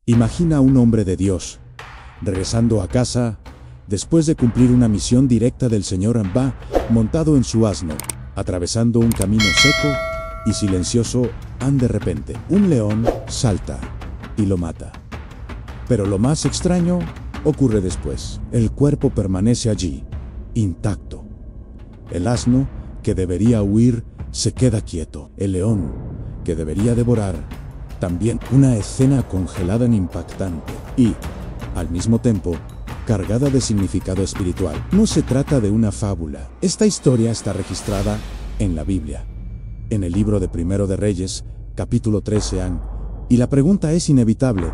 Imagina a un hombre de Dios, regresando a casa, después de cumplir una misión directa del Señor Amba, montado en su asno, atravesando un camino seco y silencioso, de repente, un león salta y lo mata. Pero lo más extraño ocurre después. El cuerpo permanece allí, intacto. El asno, que debería huir, se queda quieto. El león, que debería devorar, también. Una escena congelada en impactante y, al mismo tiempo, cargada de significado espiritual. No se trata de una fábula. Esta historia está registrada en la Biblia, en el libro de Primero de Reyes, capítulo 13, y la pregunta es inevitable.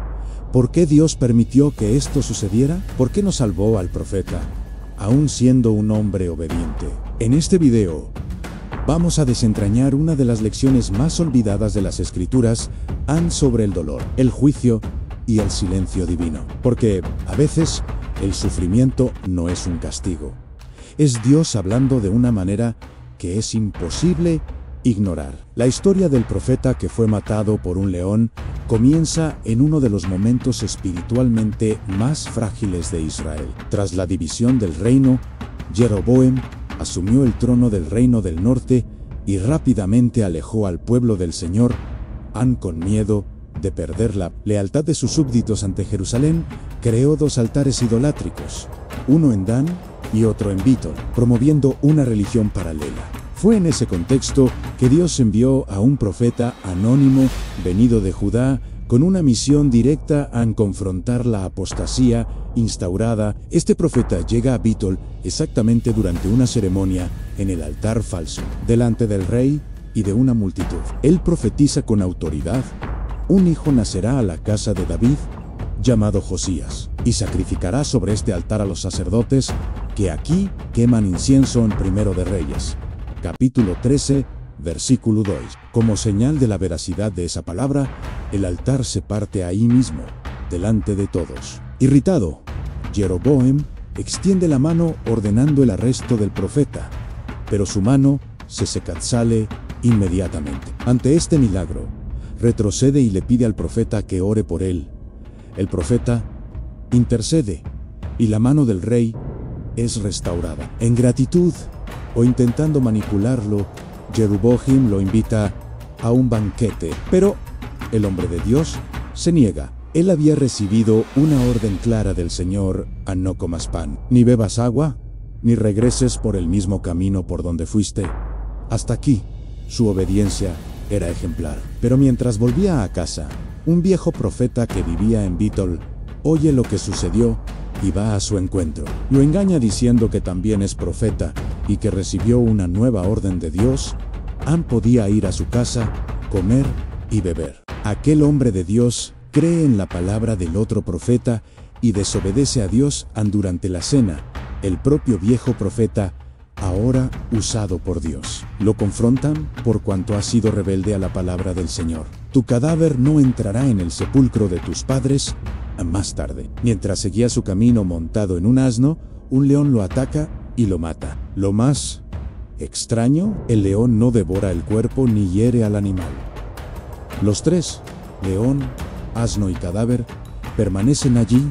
¿Por qué Dios permitió que esto sucediera? ¿Por qué no salvó al profeta, aún siendo un hombre obediente? En este video, vamos a desentrañar una de las lecciones más olvidadas de las Escrituras sobre el dolor, el juicio y el silencio divino. Porque, a veces, el sufrimiento no es un castigo. Es Dios hablando de una manera que es imposible ignorar. La historia del profeta que fue matado por un león comienza en uno de los momentos espiritualmente más frágiles de Israel. Tras la división del reino, Jeroboam asumió el trono del reino del norte y rápidamente alejó al pueblo del Señor, con miedo de perder la lealtad de sus súbditos ante Jerusalén. Creó dos altares idolátricos, uno en Dan y otro en Bitol, promoviendo una religión paralela. Fue en ese contexto que Dios envió a un profeta anónimo venido de Judá con una misión directa a confrontar la apostasía instaurada. Este profeta llega a Bitol exactamente durante una ceremonia en el altar falso, delante del rey y de una multitud. Él profetiza con autoridad: un hijo nacerá a la casa de David, llamado Josías, y sacrificará sobre este altar a los sacerdotes que aquí queman incienso en Primero de Reyes, capítulo 13, versículo 2. Como señal de la veracidad de esa palabra, el altar se parte ahí mismo, delante de todos. Irritado, Jeroboam extiende la mano ordenando el arresto del profeta, pero su mano se sale inmediatamente. Ante este milagro, retrocede y le pide al profeta que ore por él. El profeta intercede y la mano del rey es restaurada. En gratitud, o intentando manipularlo, Jeroboam lo invita a un banquete, pero el hombre de Dios se niega. Él había recibido una orden clara del Señor: no comas pan, ni bebas agua, ni regreses por el mismo camino por donde fuiste. Hasta aquí, su obediencia era ejemplar. Pero mientras volvía a casa, un viejo profeta que vivía en Bitol oye lo que sucedió y va a su encuentro. Lo engaña diciendo que también es profeta y que recibió una nueva orden de Dios. Podía ir a su casa, comer y beber. Aquel hombre de Dios cree en la palabra del otro profeta y desobedece a Dios durante la cena. El propio viejo profeta, ahora usado por Dios, lo confrontan por cuanto ha sido rebelde a la palabra del Señor. Tu cadáver no entrará en el sepulcro de tus padres. Más tarde, mientras seguía su camino montado en un asno, un león lo ataca y lo mata. Lo más extraño, el león no devora el cuerpo ni hiere al animal. Los tres, león, asno y cadáver, permanecen allí,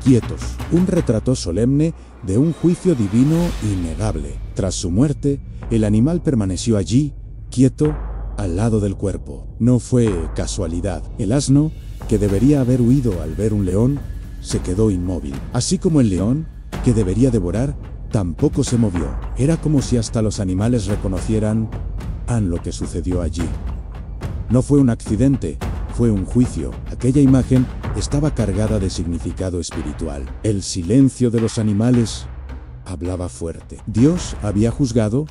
quietos. Un retrato solemne de un juicio divino innegable. Tras su muerte, el animal permaneció allí, quieto, al lado del cuerpo. No fue casualidad. El asno, que debería haber huido al ver un león, se quedó inmóvil. Así como el león, que debería devorar, tampoco se movió. Era como si hasta los animales reconocieran lo que sucedió allí. No fue un accidente, fue un juicio. Aquella imagen estaba cargada de significado espiritual. El silencio de los animales hablaba fuerte. Dios había juzgado,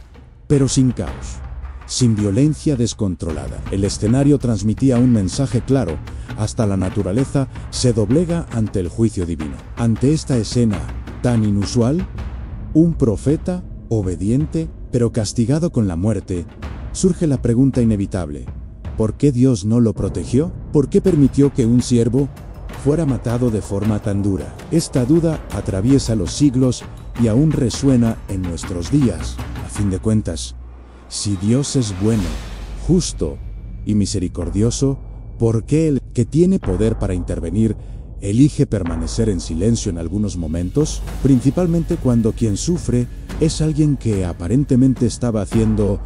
pero sin caos, sin violencia descontrolada. El escenario transmitía un mensaje claro: hasta la naturaleza se doblega ante el juicio divino. Ante esta escena tan inusual, un profeta obediente, pero castigado con la muerte, surge la pregunta inevitable: ¿por qué Dios no lo protegió? ¿Por qué permitió que un siervo fuera matado de forma tan dura? Esta duda atraviesa los siglos y aún resuena en nuestros días. A fin de cuentas, si Dios es bueno, justo y misericordioso, ¿Por qué el que tiene poder para intervenir elige permanecer en silencio en algunos momentos? Principalmente cuando quien sufre es alguien que aparentemente estaba haciendo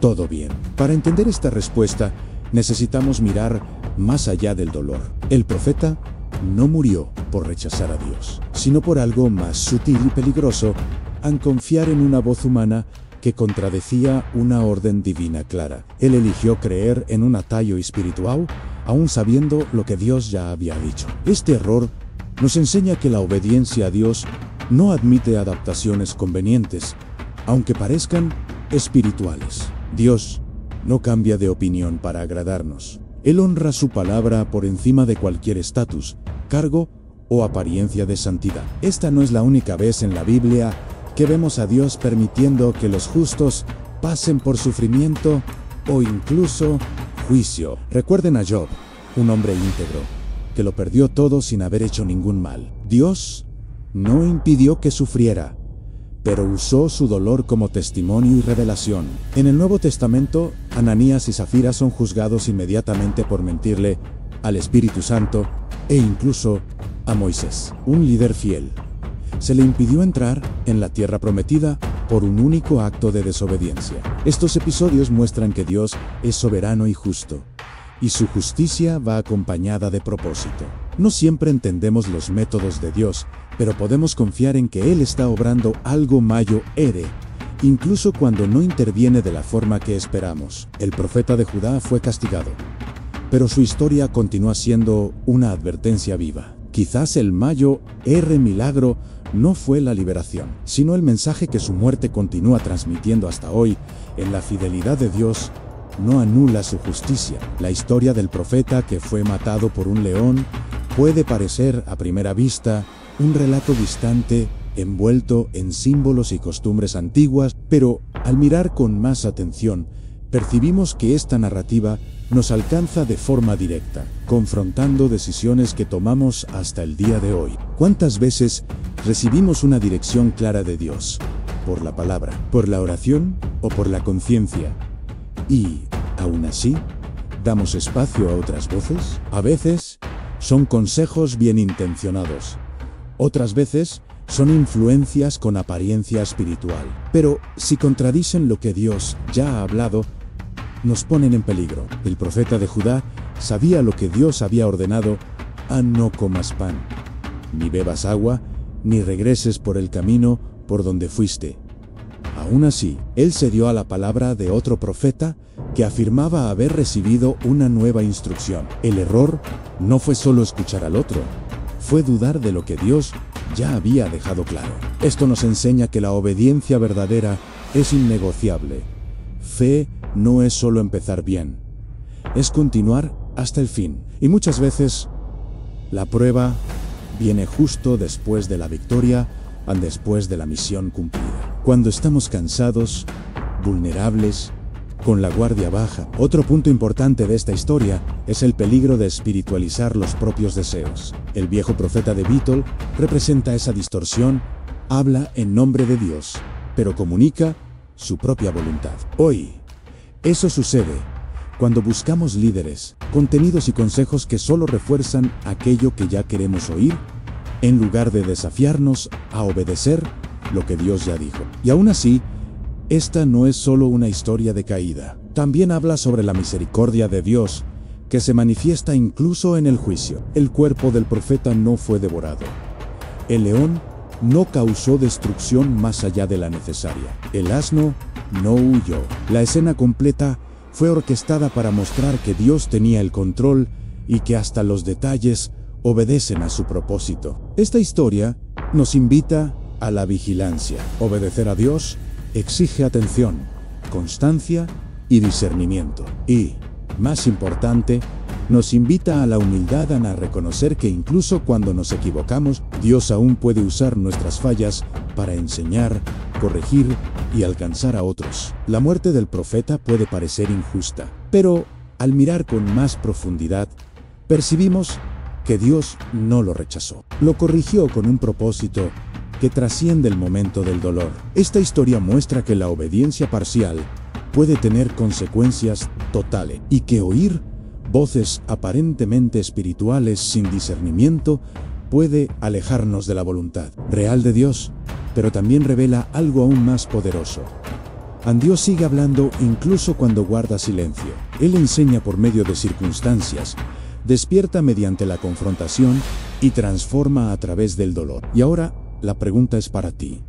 todo bien. Para entender esta respuesta, necesitamos mirar más allá del dolor. El profeta no murió por rechazar a Dios, sino por algo más sutil y peligroso, al confiar en una voz humana que contradecía una orden divina clara. Él eligió creer en un atallo espiritual, aún sabiendo lo que Dios ya había dicho. Este error nos enseña que la obediencia a Dios no admite adaptaciones convenientes, aunque parezcan espirituales. Dios no cambia de opinión para agradarnos. Él honra su palabra por encima de cualquier estatus, cargo o apariencia de santidad. Esta no es la única vez en la Biblia que vemos a Dios permitiendo que los justos pasen por sufrimiento o incluso juicio. Recuerden a Job, un hombre íntegro, que lo perdió todo sin haber hecho ningún mal. Dios no impidió que sufriera, pero usó su dolor como testimonio y revelación. En el Nuevo Testamento, Ananías y Zafira son juzgados inmediatamente por mentirle al Espíritu Santo e incluso a Moisés, un líder fiel. Se le impidió entrar en la tierra prometida por un único acto de desobediencia. Estos episodios muestran que Dios es soberano y justo, y su justicia va acompañada de propósito. No siempre entendemos los métodos de Dios, pero podemos confiar en que Él está obrando algo mayor, incluso cuando no interviene de la forma que esperamos. El profeta de Judá fue castigado, pero su historia continúa siendo una advertencia viva. Quizás el mayor milagro no fue la liberación, sino el mensaje que su muerte continúa transmitiendo hasta hoy. En la fidelidad de Dios no anula su justicia. La historia del profeta que fue matado por un león puede parecer, a primera vista, un relato distante, envuelto en símbolos y costumbres antiguas, pero al mirar con más atención, percibimos que esta narrativa nos alcanza de forma directa, confrontando decisiones que tomamos hasta el día de hoy. ¿Cuántas veces recibimos una dirección clara de Dios? ¿Por la palabra, por la oración o por la conciencia? Y, aún así, ¿damos espacio a otras voces? A veces, son consejos bien intencionados. Otras veces, son influencias con apariencia espiritual. Pero, si contradicen lo que Dios ya ha hablado, nos ponen en peligro. El profeta de Judá sabía lo que Dios había ordenado: no comas pan, ni bebas agua, ni regreses por el camino por donde fuiste. Aún así, él cedió a la palabra de otro profeta que afirmaba haber recibido una nueva instrucción. El error no fue solo escuchar al otro, fue dudar de lo que Dios ya había dejado claro. Esto nos enseña que la obediencia verdadera es innegociable. Fe no es solo empezar bien, es continuar hasta el fin. Y muchas veces, la prueba viene justo después de la victoria, después de la misión cumplida. Cuando estamos cansados, vulnerables, con la guardia baja. Otro punto importante de esta historia es el peligro de espiritualizar los propios deseos. El viejo profeta de Betel representa esa distorsión, habla en nombre de Dios, pero comunica su propia voluntad. Hoy, eso sucede cuando buscamos líderes, contenidos y consejos que solo refuerzan aquello que ya queremos oír, en lugar de desafiarnos a obedecer lo que Dios ya dijo. Y aún así, esta no es solo una historia de caída. También habla sobre la misericordia de Dios, que se manifiesta incluso en el juicio. El cuerpo del profeta no fue devorado. El león no causó destrucción más allá de la necesaria. El asno no huyó. La escena completa fue orquestada para mostrar que Dios tenía el control y que hasta los detalles obedecen a su propósito. Esta historia nos invita a la vigilancia. Obedecer a Dios exige atención, constancia y discernimiento. Y, más importante, nos invita a la humildad, a reconocer que incluso cuando nos equivocamos, Dios aún puede usar nuestras fallas para enseñar, corregir y alcanzar a otros. La muerte del profeta puede parecer injusta, pero al mirar con más profundidad, percibimos que Dios no lo rechazó. Lo corrigió con un propósito que trasciende el momento del dolor. Esta historia muestra que la obediencia parcial puede tener consecuencias totales y que oír voces aparentemente espirituales sin discernimiento puede alejarnos de la voluntad real de Dios, pero también revela algo aún más poderoso. Dios sigue hablando incluso cuando guarda silencio. Él enseña por medio de circunstancias, despierta mediante la confrontación y transforma a través del dolor. Y ahora, la pregunta es para ti.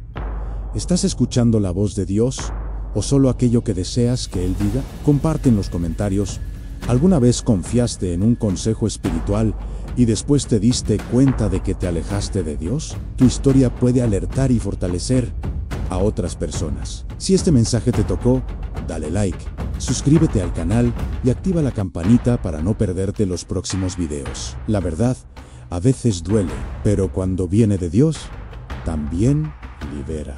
¿Estás escuchando la voz de Dios o solo aquello que deseas que Él diga? Comparte en los comentarios. ¿Alguna vez confiaste en un consejo espiritual y después te diste cuenta de que te alejaste de Dios? Tu historia puede alertar y fortalecer a otras personas. Si este mensaje te tocó, dale like, suscríbete al canal y activa la campanita para no perderte los próximos videos. La verdad, a veces duele, pero cuando viene de Dios, también libera.